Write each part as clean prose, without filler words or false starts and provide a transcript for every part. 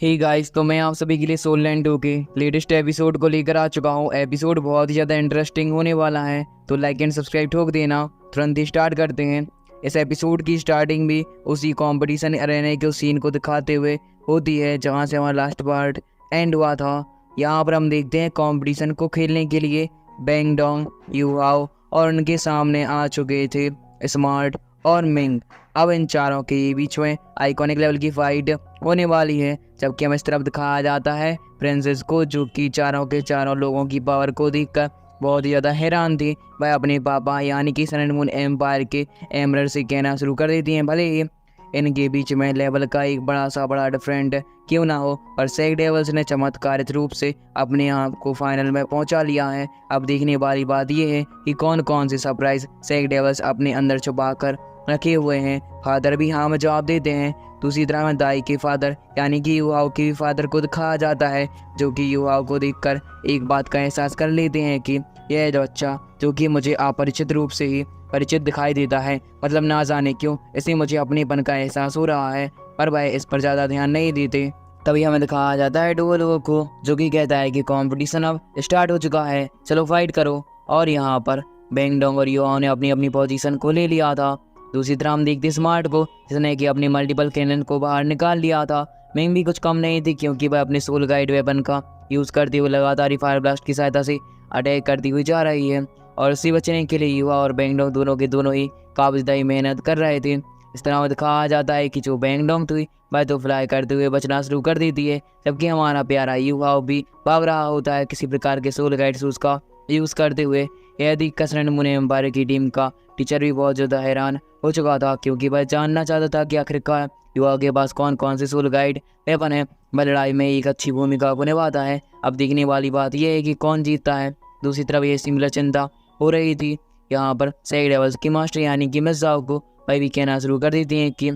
Hey guys, तो मैं आप सभी के लिए सोल लैंड 2 के लेटेस्ट एपिसोड को लेकर आ चुका हूँ। एपिसोड बहुत ही ज़्यादा इंटरेस्टिंग होने वाला है, तो लाइक एंड सब्सक्राइब ठोक देना। तुरंत ही स्टार्ट करते हैं। इस एपिसोड की स्टार्टिंग भी उसी कंपटीशन अरेना के उस सीन को दिखाते हुए होती है जहाँ से हमारा लास्ट पार्ट एंड हुआ था। यहाँ पर हम देखते हैं कंपटीशन को खेलने के लिए बैंग डोंग, यूहाओ और उनके सामने आ चुके थे स्मार्ट और मिंग। अब इन चारों के बीच में आइकॉनिक लेवल की फाइट होने वाली है, जबकि हमें इस तरफ दिखाया जाता है प्रिंसेस को, जो कि चारों के चारों लोगों की पावर को देखकर बहुत ही ज़्यादा हैरान थी। वह अपने पापा यानी कि सन एंड मून एम्पायर के एमरर से कहना शुरू कर देती हैं, भले ही इनके बीच में लेवल का एक बड़ा डिफरेंट क्यों ना हो, पर सेग डेवल्स ने चमत्कारित रूप से अपने आप को फाइनल में पहुंचा लिया है। अब देखने वाली बात यह है कि कौन कौन से सरप्राइज सेग डेवल्स अपने अंदर छुपा कर रखे हुए हैं। फादर भी हाँ में जवाब देते हैं। दूसरी तरह में दाई के फादर यानी कि युवाओं के फादर को दिखाया जाता है, जो कि युवाओं को देखकर एक बात का एहसास कर लेते हैं कि यह जो बच्चा जो कि मुझे अपरिचित रूप से ही परिचित दिखाई देता है, मतलब ना जाने क्यों इसे मुझे अपनेपन का एहसास हो रहा है, पर वह इस पर ज़्यादा ध्यान नहीं देते। तभी हमें दिखाया जाता है डुओ को, जो कि कहता है कि कंपटीशन अब स्टार्ट हो चुका है, चलो फाइट करो। और यहाँ पर बैंग डोंग और युवाओं ने अपनी अपनी पोजीशन को ले लिया था। दूसरी तरह हम देखते स्मार्ट को, जिसने कि अपनी मल्टीपल कैनन को बाहर निकाल लिया था। मिंग भी कुछ कम नहीं थी, क्योंकि वह अपने सोल गाइड वेपन का यूज़ करते हुए लगातार ही फायर ब्लास्ट की सहायता से अटैक करती हुई जा रही है। और उससे बचने के लिए युवा और बैंगडोंग दोनों के दोनों ही काबिज़दाई मेहनत कर रहे थे। इस तरह दिखाया जाता है कि जो बैंगडोंग थी वह तो फ्लाई करते हुए बचना शुरू कर देती है, जबकि हमारा प्यारा युवा भी भाग रहा होता है किसी प्रकार के सोल गाइड शूज़ का यूज़ करते हुए। यह देख कर सन एंड मून एम्पायर की टीम का टीचर भी बहुत ज़्यादा हैरान हो चुका था, क्योंकि वह जानना चाहता था कि आखिरकार युवा के पास कौन कौन से सोल गाइड वेपन है। वह लड़ाई में एक अच्छी भूमिका को निभाता है। अब देखने वाली बात यह है कि कौन जीतता है। दूसरी तरफ ये सिमिलर चिंता हो रही थी। यहाँ पर सेग डेवल्स की मास्टर यानी कि मिस जाओ को वह भी कहना शुरू कर देती हैं कि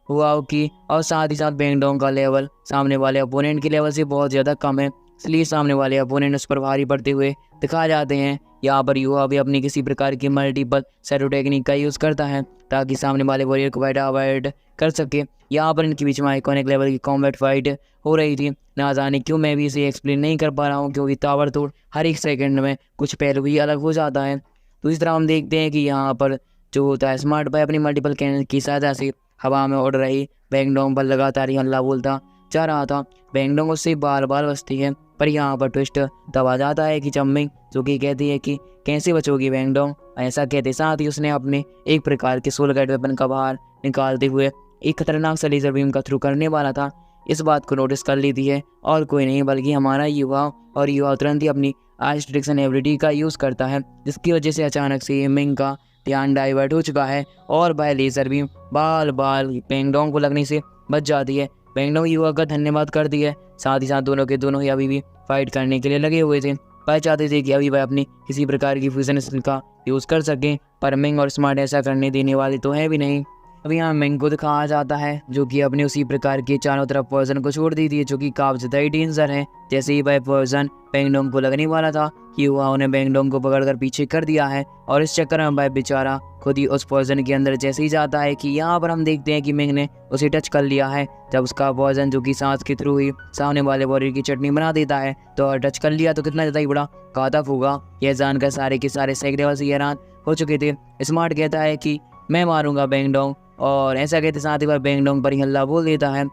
हुआओ की और साथ ही साथ बैंगडोंग का लेवल सामने वाले अपोनेंट के लेवल से बहुत ज़्यादा कम है, इसलिए सामने वाले अपोनेंट उस पर भारी पड़ते हुए दिखाए जाते हैं। यहाँ पर युवा भी अपनी किसी प्रकार की मल्टीपल शैडो टेक्निक का यूज़ करता है, ताकि सामने वाले वॉरियर को अवॉइड कर सके। यहाँ पर इनके बीच में आइकॉनिक लेवल की कॉम्बैट फाइट हो रही थी। ना जाने क्यों मैं भी इसे एक्सप्लेन नहीं कर पा रहा हूँ, क्योंकि ताबड़तोड़ हर एक सेकंड में कुछ पहलू ही अलग हो जाता है। दूसरी तरह हम देखते हैं कि यहाँ पर जो होता है स्मार्ट भाई अपनी मल्टीपल कैनन की सहायता से हवा में उड़ रही बैंगडोंग पर लगातार ही हमला बोलता जा रहा था। बैंगडोंग उससे बार बार बचती है, पर यहाँ पर ट्विस्ट तब आ जाता है कि जम्मिंग जो कि कहती है कि कैसे बचोगी बैंगडोंग। ऐसा कहते साथ ही उसने अपने एक प्रकार के सोल गाइड वेपन का बाहर निकालते हुए एक खतरनाक सा लेजर बीम का थ्रू करने वाला था। इस बात को नोटिस कर लेती है और कोई नहीं बल्कि हमारा युवा, और युवा तुरंत ही अपनी आइस डिटेक्शन एबिलिटी का यूज़ करता है, जिसकी वजह से अचानक से मिंग का ध्यान डाइवर्ट हो चुका है और वह लेजर बीम बाल बैंगडोंग को लगने से बच जाती है। बैंगडोंग युवा का धन्यवाद करती है। साथ ही साथ दोनों के दोनों ही अभी भी फाइट करने के लिए लगे हुए थे। वह चाहते थे कि अभी वह अपनी किसी प्रकार की फ्यूजन स्किल का यूज़ कर सकें, पर मिंग और स्मार्ट ऐसा करने देने वाले तो है भी नहीं। अभी यहाँ मिंग को दिखाया जाता है, जो कि अपने उसी प्रकार के चारों तरफ पॉइजन को छोड़ दी थी, जो कि काफी ज़्यादा ही डेंजर है। जैसे ही वह पॉइजन बैंगडोंग को लगने वाला था कि युवाओं ने बैंगडोंग को पकड़कर पीछे कर दिया है, और इस चक्कर में वह बेचारा खुद ही उस पॉइजन के अंदर जैसे ही जाता है कि यहाँ पर हम देखते हैं कि मिंग ने उसे टच कर लिया है। जब उसका पॉइजन जो कि सांस के थ्रू ही सामने वाले वॉरियर की चटनी बना देता है, तो टच कर लिया तो कितना ज़्यादा ही बड़ा घातक होगा। यह जानकर सारे के सारे सेग डेवल्स से हैरान हो चुके थे। स्मार्ट कहता है कि मैं मारूंगा बैंगडोंग, और ऐसा कहते साथ ही वह बैंगडोंग पर ही हल्ला बोल देता है।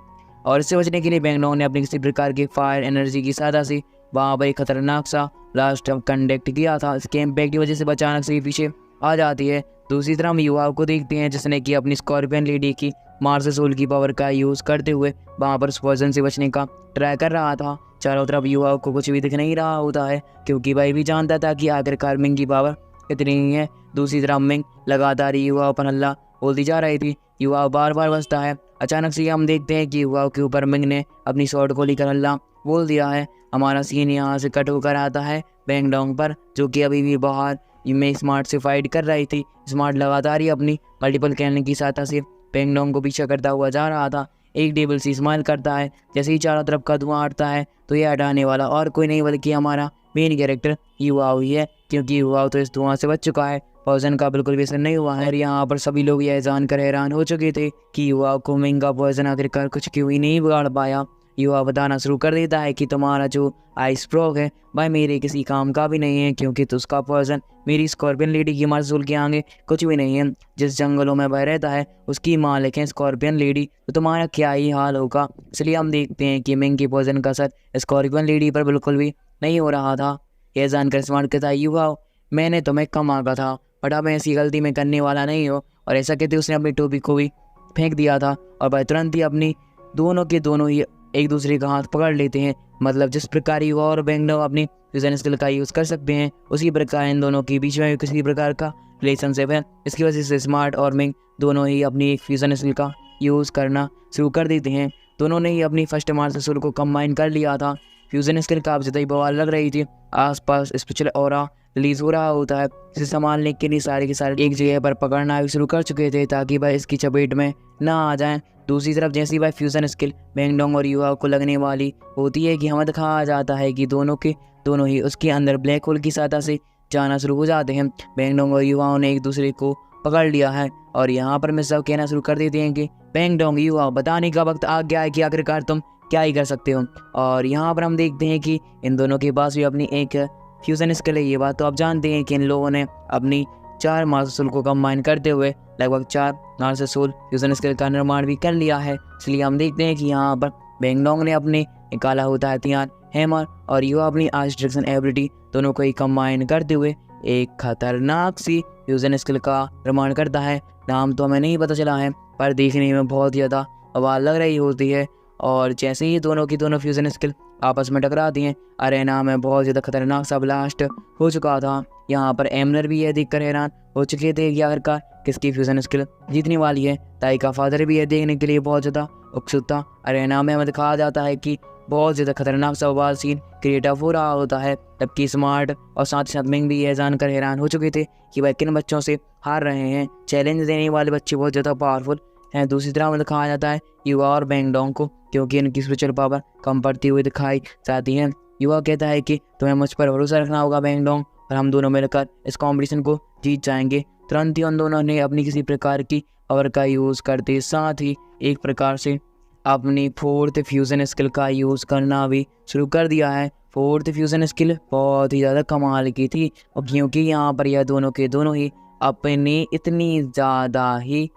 और इससे बचने के लिए बैंगडोंग ने अपनी किसी प्रकार की फायर एनर्जी की सहायता से वहाँ पर एक खतरनाक सा ब्लास्ट कंडक्ट किया था। इसके इम्पैक्ट की वजह से अचानक से पीछे आ जाती है। दूसरी तरफ हम युवाओं को देखते हैं, जिसने कि अपनी स्कॉर्पियन लेडी की मार्स सोल की पावर का यूज़ करते हुए वहाँ पर पॉइजन से बचने का ट्राई कर रहा था। चारों तरफ युवाओं को कुछ भी दिख नहीं रहा होता है, क्योंकि वह भी जानता था कि आखिरकार मिंग की पावर कितनी ही है। दूसरी तरफ मिंग लगातार युवाओं पर हल्ला बोलती जा रही थी। युवा बार बार बचता है। अचानक से हम देखते हैं कि युवाओं के ऊपर मिंग ने अपनी शॉट को लेकर हल्ला बोल दिया है। हमारा सीन यहाँ से कट होकर आता है बैंगडोंग पर, जो कि अभी भी बाहर में स्मार्ट से फाइट कर रही थी। स्मार्ट लगातार ही अपनी मल्टीपल कैनन की सहायता से बैंगडोंग को पीछा करता हुआ जा रहा था। एक डेविल सी स्माइल करता है। जैसे ही चारों तरफ का धुआं हटता है, तो ये हटाने वाला और कोई नहीं बल्कि हमारा मेन कैरेक्टर युवा ही है, क्योंकि युवा तो इस धुआं से बच चुका है। पॉइजन का बिल्कुल भी असर नहीं हुआ है। यहाँ पर सभी लोग यह जानकर हैरान हो चुके थे कि युवा को मिंग का पॉइजन आखिरकार कुछ क्यों ही नहीं बिगाड़ पाया। युवा बताना शुरू कर देता है कि तुम्हारा जो आइस फ्रॉग है भाई मेरे किसी काम का भी नहीं है, क्योंकि तो उसका पर्सन मेरी स्कॉर्पियन लेडी की मर्सूल के आगे कुछ भी नहीं है। जिस जंगलों में वह रहता है उसकी मालिक है स्कॉर्पियन लेडी, तो तुम्हारा क्या ही हाल होगा। इसलिए हम देखते हैं कि मिंग की पर्सन का असर स्कॉर्पियन लेडी पर बिल्कुल भी नहीं हो रहा था। यह जानकर स्मार्ट कहता है, युवा मैंने तुम्हें कम आंका था, बट अब ऐसी गलती मैं करने वाला नहीं हो। और ऐसा कहते उसने अपनी टोपी को भी फेंक दिया था और भाई तुरंत ही अपनी दोनों के दोनों ही एक दूसरे का हाथ पकड़ लेते हैं। मतलब जिस प्रकार युवा और बैंगडो अपनी फ्यूजन स्किल का यूज़ कर सकते हैं, उसी प्रकार इन दोनों के बीच में किसी प्रकार का रिलेशनशिप है। इसकी वजह से स्मार्ट और मिंग दोनों ही अपनी एक फ्यूजन स्किल का यूज़ करना शुरू कर देते हैं। दोनों ने ही अपनी फर्स्ट मार्शल को कंबाइन कर लिया था। फ्यूजन स्किल काफ़ी ज़्यादा बवाल लग रही थी। आसपास स्पेशल ऑरा रिलीज हो रहा होता है। इसे संभालने के लिए सारे के सारे एक जगह पर पकड़ना भी शुरू कर चुके थे ताकि वह इसकी चपेट में ना आ जाएं। दूसरी तरफ जैसी वह फ्यूजन स्किल बैंगडोंग और युवा को लगने वाली होती है कि हमें दिखाया जाता है कि दोनों के दोनों ही उसके अंदर ब्लैक होल की सतह से जाना शुरू हो जाते हैं। बैंगडोंग और युवाओं ने एक दूसरे को पकड़ लिया है और यहाँ पर मैं सब कहना शुरू कर देते हैं कि बैंगडोंग युवा बताने का वक्त आ गया है कि आखिरकार तुम क्या ही कर सकते हो। और यहाँ पर हम देखते हैं कि इन दोनों के पास भी अपनी एक फ्यूजन स्किल है। ये बात तो आप जानते हैं कि इन लोगों ने अपनी 4 मार्शल को कंबाइन करते हुए लगभग 4 मार्शल फ्यूजन स्किल का निर्माण भी कर लिया है। इसलिए हम देखते हैं कि यहाँ पर बैंगडोंग ने अपने निकाला होता है हथियार हैमर और युवा अपनी आइस डिस्ट्रक्शन एबिलिटी दोनों को ही कंबाइन करते हुए एक खतरनाक सी फ्यूजन स्किल का निर्माण करता है। नाम तो हमें नहीं पता चला है पर देखने में बहुत ज़्यादा बवाल लग रही होती है। और जैसे ही दोनों की दोनों फ्यूजन स्किल आपस में टकराती हैं, अरेना में बहुत ज़्यादा खतरनाक सा ब्लास्ट हो चुका था। यहाँ पर एमनर भी यह देखकर हैरान हो चुके थे कि आखिरकार किसकी फ्यूजन स्किल जीतने वाली है। ताई का फादर भी यह देखने के लिए बहुत ज़्यादा उत्सुक था। अरेना में हमें दिखाया जाता है कि बहुत ज़्यादा खतरनाक सा बवाल सीन क्रिएट हो रहा होता है, जबकि स्मार्ट और साथ ही साथ मिंग भी यह जानकर हैरान हो चुके थे कि वह किन बच्चों से हार रहे हैं। चैलेंज देने वाले बच्चे बहुत ज़्यादा पावरफुल हैं। दूसरी तरह में दिखाया जाता है युवा और बैंगडोंग को, क्योंकि इनकी स्पिरिचुअल पावर कम पड़ती हुई दिखाई जाती है। युवा कहता है कि तुम्हें मुझ पर भरोसा रखना होगा बैंगडोंग, और हम दोनों मिलकर इस कॉम्पिटिशन को जीत जाएंगे। तुरंत ही उन दोनों ने अपनी किसी प्रकार की पावर का यूज़ करते साथ ही एक प्रकार से अपनी 4th फ्यूज़न स्किल का यूज़ करना भी शुरू कर दिया है। 4th फ्यूज़न स्किल बहुत ही ज़्यादा कमाल की थी, और क्योंकि यहाँ पर यह दोनों के दोनों ही अपने इतनी ज़्यादा ही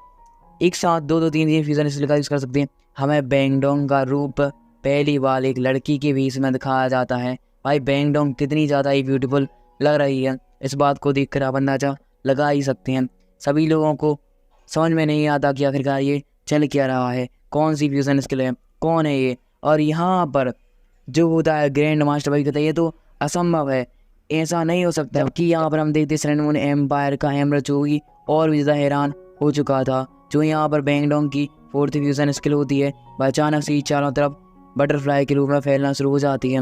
एक साथ 2-3 फ्यूज़न स्किल का यूज़ कर सकते हैं। हमें बैंगडोंग का रूप पहली बार एक लड़की के बीच में दिखाया जाता है। भाई बैंगडोंग कितनी ज़्यादा ही ब्यूटीफुल लग रही है, इस बात को देखकर आप अंदाजा लगा ही सकते हैं। सभी लोगों को समझ में नहीं आता कि आखिरकार ये चल क्या रहा है, कौन सी फ्यूज़न स्किल है, कौन है ये। और यहाँ पर जो होता है ग्रैंड मास्टर भाई कहता है ये तो असंभव है, ऐसा नहीं हो सकता। जबकि यहाँ पर हम देखते सन मून एम्पायर का हैमर चोगी और भी ज़्यादा हैरान हो चुका था। जो यहाँ पर बैंगडोंग की 4th फ्यूज़न स्किल होती है वह अचानक से ही चारों तरफ बटरफ्लाई के रूप में फैलना शुरू हो जाती है।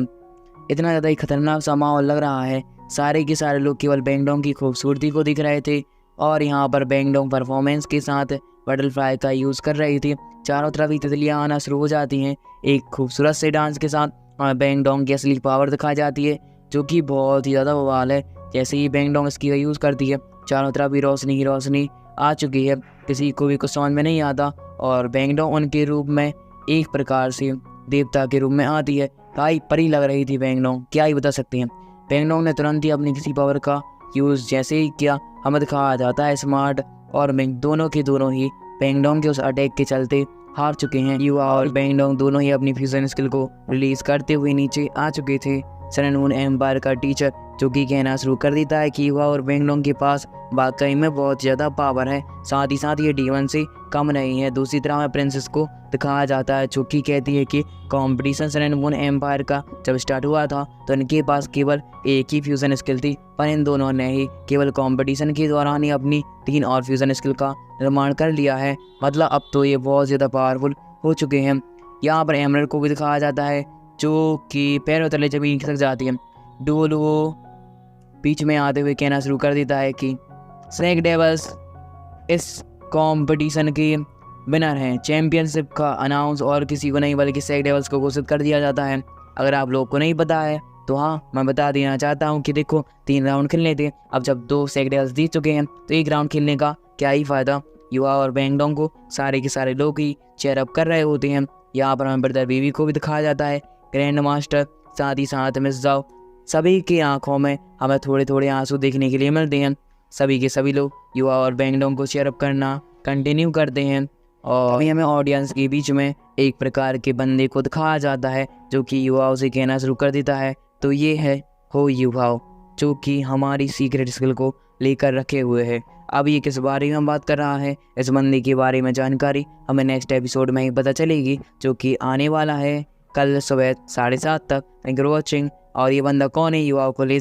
इतना ज़्यादा ही खतरनाक सा माहौल लग रहा है। सारे के सारे लोग केवल बैंगडोंग की खूबसूरती को दिख रहे थे और यहाँ पर बैंगडोंग परफॉर्मेंस के साथ बटरफ्लाई का यूज़ कर रही थी। चारों तरफ ही तितलियाँ आना शुरू हो जाती हैं एक खूबसूरत से डांस के साथ, और बैंगडोंग की असली पावर दिखाई जाती है जो कि बहुत ही ज़्यादा बवाल है। जैसे ही बैंगडोंग इसकी यूज़ करती है चारों तरफ ही रोशनी आ चुकी है, किसी को भी कुछ समझ में नहीं आता। और बैंगडोंग उनके रूप में एक प्रकार से देवता के रूप में आती है। भाई परी लग रही थी बैंगडोंग, क्या ही बता सकते हैं। बैंगडोंग ने तुरंत ही अपनी किसी पावर का यूज़ जैसे ही किया, हमें दिखाया जाता है स्मार्ट और मिंग दोनों के दोनों ही बैंगडोंग के उस अटैक के चलते हार चुके हैं। युवा और बैंगडोंग दोनों ही अपनी फ्यूजन स्किल को रिलीज करते हुए नीचे आ चुके थे। सन मून एम्पायर का टीचर जो कि कहना शुरू कर देता है कि युवा और बैंगडोंग के पास वाकई में बहुत ज़्यादा पावर है, साथ ही साथ ये D1 से कम नहीं है। दूसरी तरह में प्रिंसेस को दिखाया जाता है जो कि कहती है कि कंपटीशन सन मून एम्पायर का जब स्टार्ट हुआ था तो इनके पास केवल एक ही फ्यूज़न स्किल थी, पर इन दोनों ने ही केवल कंपटीशन के दौरान ही अपनी 3 और फ्यूज़न स्किल का निर्माण कर लिया है। मतलब अब तो ये बहुत ज़्यादा पावरफुल हो चुके हैं। यहाँ पर एमरल्ड को भी दिखाया जाता है जो कि पैरों तले जमीन खिसक जाती है। डोल वो बीच में आते हुए कहना शुरू कर देता है कि स्नैक डेवल्स इस कंपटीशन के विनर हैं। चैंपियनशिप का अनाउंस और किसी को नहीं बल्कि स्नैक डेवल्स को घोषित कर दिया जाता है। अगर आप लोग को नहीं पता है तो हाँ मैं बता देना चाहता हूँ कि देखो 3 राउंड खेलने थे, अब जब 2 स्नैक डेवल्स जीत चुके हैं तो 1 राउंड खेलने का क्या ही फ़ायदा। युवा और बैंगडोंग को सारे के सारे लोग ही चेयर अप कर रहे होते हैं। यहाँ पर हमें ब्रदर बीवी को भी दिखाया जाता है, ग्रैंड मास्टर, साथ ही साथ मिस जाओ। सभी की आंखों में हमें थोड़े थोड़े आंसू देखने के लिए मिलते हैं। सभी के सभी लोग युवा और बैंगलोंग को चेयर अप करना कंटिन्यू करते हैं और अभी हमें ऑडियंस के बीच में एक प्रकार के बंदे को दिखाया जाता है जो कि युवाओं से कहना शुरू कर देता है, तो ये है हो युवाओं, जो कि हमारी सीक्रेट स्किल को लेकर रखे हुए है। अब ये किस बारे में बात कर रहा है, इस बंदे के बारे में जानकारी हमें नेक्स्ट एपिसोड में ही पता चलेगी, जो कि आने वाला है कल सुबह 7:30 तक। Thank you for watching. और ये बंदा कौन है युवाओं को ले